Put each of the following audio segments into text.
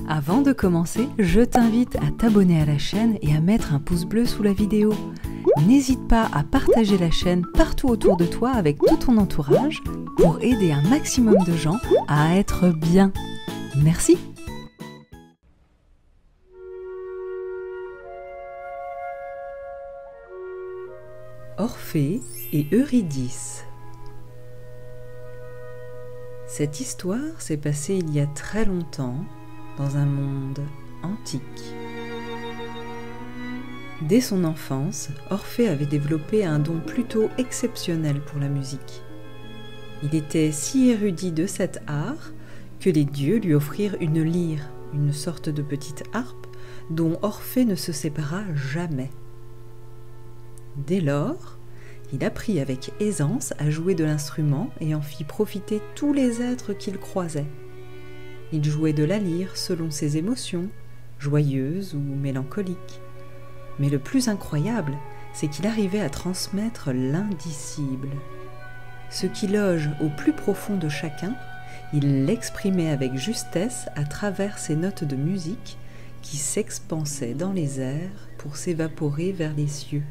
Avant de commencer, je t'invite à t'abonner à la chaîne et à mettre un pouce bleu sous la vidéo. N'hésite pas à partager la chaîne partout autour de toi avec tout ton entourage pour aider un maximum de gens à être bien. Merci. Orphée et Eurydice. Cette histoire s'est passée il y a très longtemps dans un monde antique. Dès son enfance, Orphée avait développé un don plutôt exceptionnel pour la musique. Il était si érudit de cet art que les dieux lui offrirent une lyre, une sorte de petite harpe dont Orphée ne se sépara jamais. Dès lors, il apprit avec aisance à jouer de l'instrument et en fit profiter tous les êtres qu'il croisait. Il jouait de la lyre selon ses émotions, joyeuses ou mélancoliques. Mais le plus incroyable, c'est qu'il arrivait à transmettre l'indicible. Ce qui loge au plus profond de chacun, il l'exprimait avec justesse à travers ses notes de musique qui s'expansaient dans les airs pour s'évaporer vers les cieux.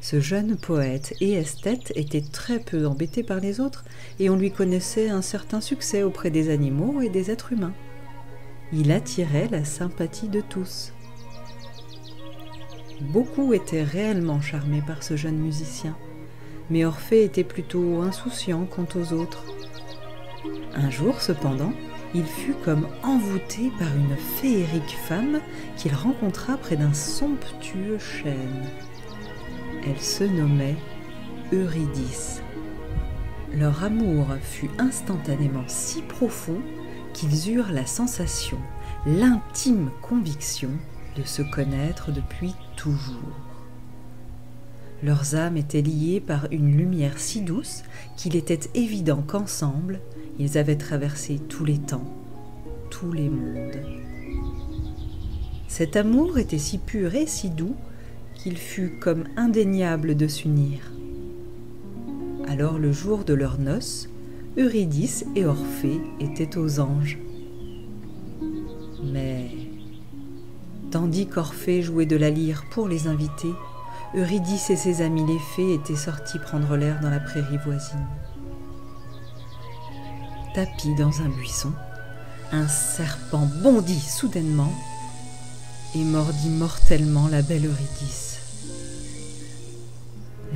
Ce jeune poète et esthète était très peu embêté par les autres et on lui connaissait un certain succès auprès des animaux et des êtres humains. Il attirait la sympathie de tous. Beaucoup étaient réellement charmés par ce jeune musicien, mais Orphée était plutôt insouciant quant aux autres. Un jour cependant, il fut comme envoûté par une féerique femme qu'il rencontra près d'un somptueux chêne. Elle se nommait Eurydice. Leur amour fut instantanément si profond qu'ils eurent la sensation, l'intime conviction de se connaître depuis toujours. Leurs âmes étaient liées par une lumière si douce qu'il était évident qu'ensemble, ils avaient traversé tous les temps, tous les mondes. Cet amour était si pur et si doux qu'il fut comme indéniable de s'unir. Alors le jour de leurs noces, Eurydice et Orphée étaient aux anges. Mais tandis qu'Orphée jouait de la lyre pour les invités, Eurydice et ses amis les fées étaient sortis prendre l'air dans la prairie voisine. Tapi dans un buisson, un serpent bondit soudainement et mordit mortellement la belle Eurydice.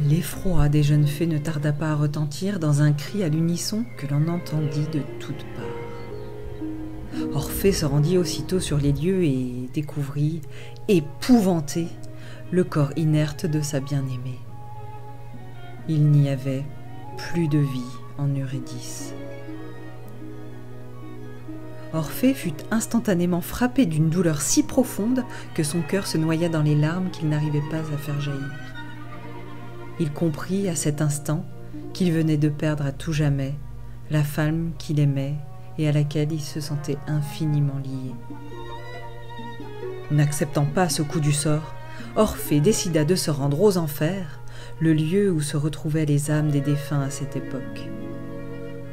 L'effroi des jeunes fées ne tarda pas à retentir dans un cri à l'unisson que l'on entendit de toutes parts. Orphée se rendit aussitôt sur les lieux et découvrit, épouvanté, le corps inerte de sa bien-aimée. Il n'y avait plus de vie en Eurydice. Orphée fut instantanément frappé d'une douleur si profonde que son cœur se noya dans les larmes qu'il n'arrivait pas à faire jaillir. Il comprit à cet instant qu'il venait de perdre à tout jamais la femme qu'il aimait et à laquelle il se sentait infiniment lié. N'acceptant pas ce coup du sort, Orphée décida de se rendre aux enfers, le lieu où se retrouvaient les âmes des défunts à cette époque.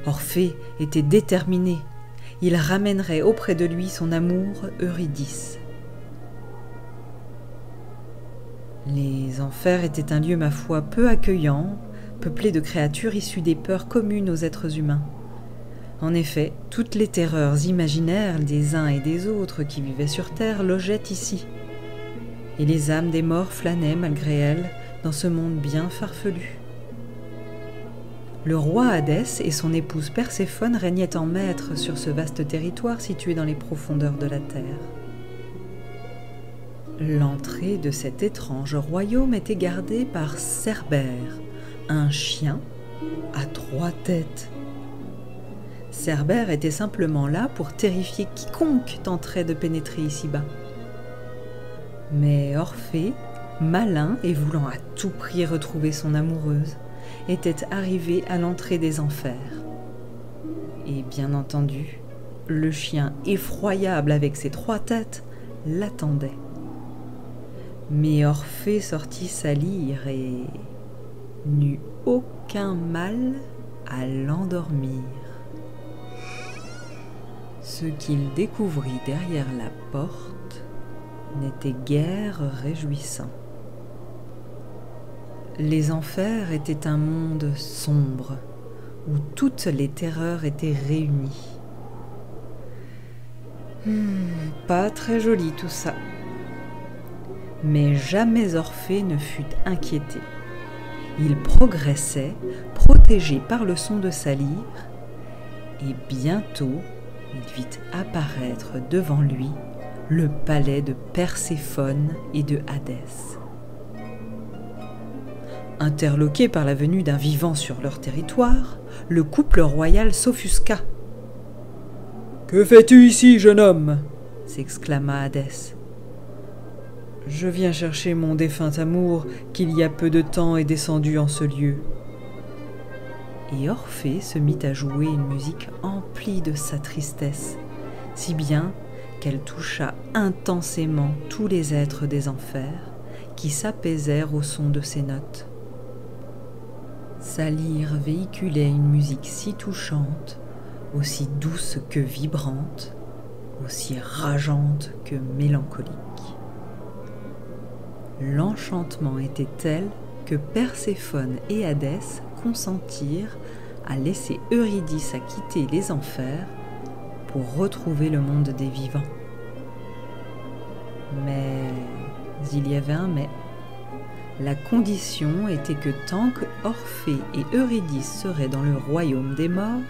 Orphée était déterminé. Il ramènerait auprès de lui son amour Eurydice. Les enfers étaient un lieu, ma foi, peu accueillant, peuplé de créatures issues des peurs communes aux êtres humains. En effet, toutes les terreurs imaginaires des uns et des autres qui vivaient sur terre logeaient ici. Et les âmes des morts flânaient, malgré elles, dans ce monde bien farfelu. Le roi Hadès et son épouse Perséphone régnaient en maître sur ce vaste territoire situé dans les profondeurs de la terre. L'entrée de cet étrange royaume était gardée par Cerbère, un chien à 3 têtes. Cerbère était simplement là pour terrifier quiconque tenterait de pénétrer ici-bas. Mais Orphée, malin et voulant à tout prix retrouver son amoureuse, était arrivé à l'entrée des enfers. Et bien entendu, le chien effroyable avec ses 3 têtes l'attendait. Mais Orphée sortit sa lyre et n'eut aucun mal à l'endormir. Ce qu'il découvrit derrière la porte n'était guère réjouissant. Les enfers étaient un monde sombre où toutes les terreurs étaient réunies. Pas très joli tout ça. Mais jamais Orphée ne fut inquiété. Il progressait, protégé par le son de sa lyre, et bientôt il vit apparaître devant lui le palais de Perséphone et de Hadès. Interloqué par la venue d'un vivant sur leur territoire, le couple royal s'offusqua. « Que fais-tu ici, jeune homme » s'exclama Hadès. « Je viens chercher mon défunt amour qu'il y a peu de temps est descendu en ce lieu. » Et Orphée se mit à jouer une musique emplie de sa tristesse, si bien qu'elle toucha intensément tous les êtres des enfers qui s'apaisèrent au son de ses notes. Sa lyre véhiculait une musique si touchante, aussi douce que vibrante, aussi rageante que mélancolique. L'enchantement était tel que Perséphone et Hadès consentirent à laisser Eurydice à quitter les enfers pour retrouver le monde des vivants. Mais il y avait un mais. La condition était que tant que Orphée et Eurydice seraient dans le royaume des morts,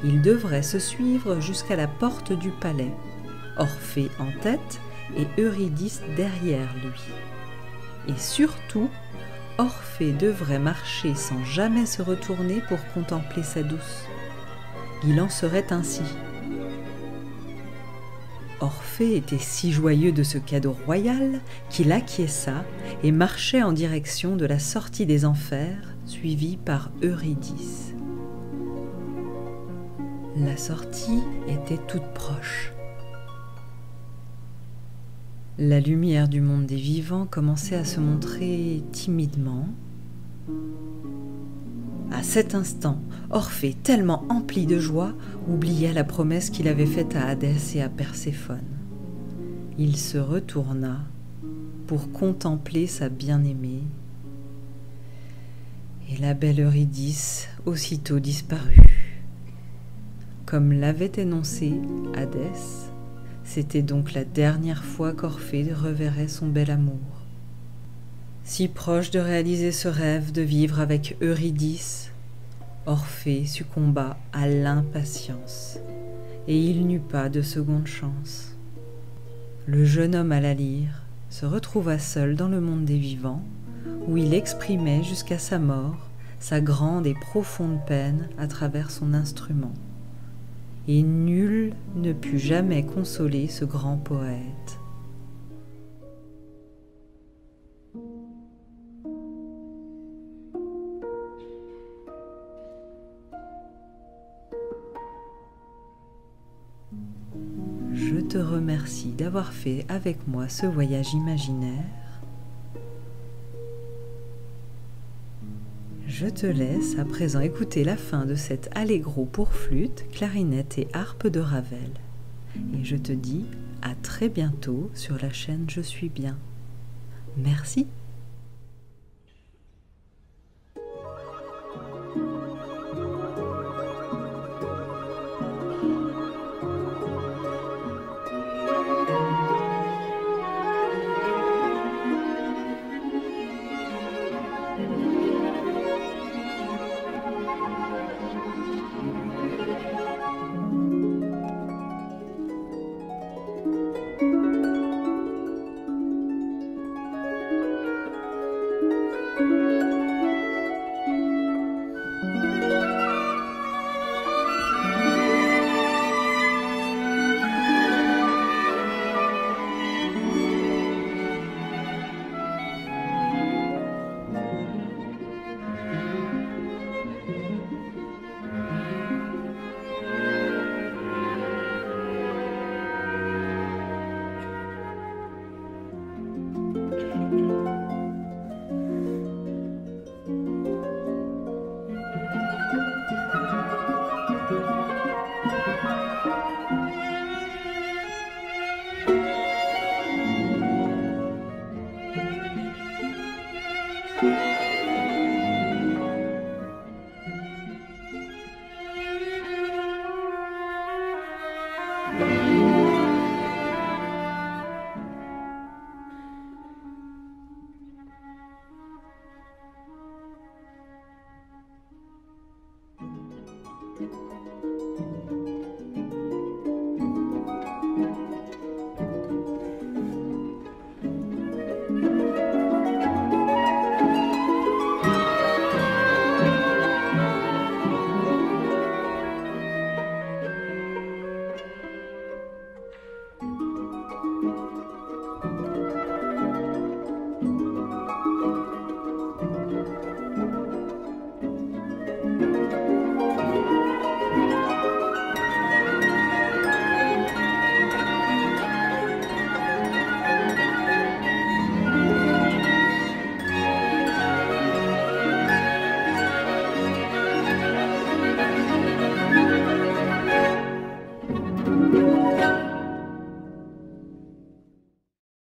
ils devraient se suivre jusqu'à la porte du palais, Orphée en tête et Eurydice derrière lui. Et surtout, Orphée devrait marcher sans jamais se retourner pour contempler sa douce. Il en serait ainsi. Orphée était si joyeux de ce cadeau royal qu'il acquiesça et marchait en direction de la sortie des enfers, suivi par Eurydice. La sortie était toute proche. La lumière du monde des vivants commençait à se montrer timidement. À cet instant, Orphée, tellement empli de joie, oublia la promesse qu'il avait faite à Hadès et à Perséphone. Il se retourna pour contempler sa bien-aimée, et la belle Eurydice aussitôt disparut. Comme l'avait énoncé Hadès, c'était donc la dernière fois qu'Orphée reverrait son bel amour. Si proche de réaliser ce rêve de vivre avec Eurydice, Orphée succomba à l'impatience, et il n'eut pas de seconde chance. Le jeune homme à la lyre se retrouva seul dans le monde des vivants, où il exprimait jusqu'à sa mort sa grande et profonde peine à travers son instrument. Et nul ne put jamais consoler ce grand poète. Je te remercie d'avoir fait avec moi ce voyage imaginaire. Je te laisse à présent écouter la fin de cet allegro pour flûte, clarinette et harpe de Ravel. Et je te dis à très bientôt sur la chaîne Je suis bien. Merci.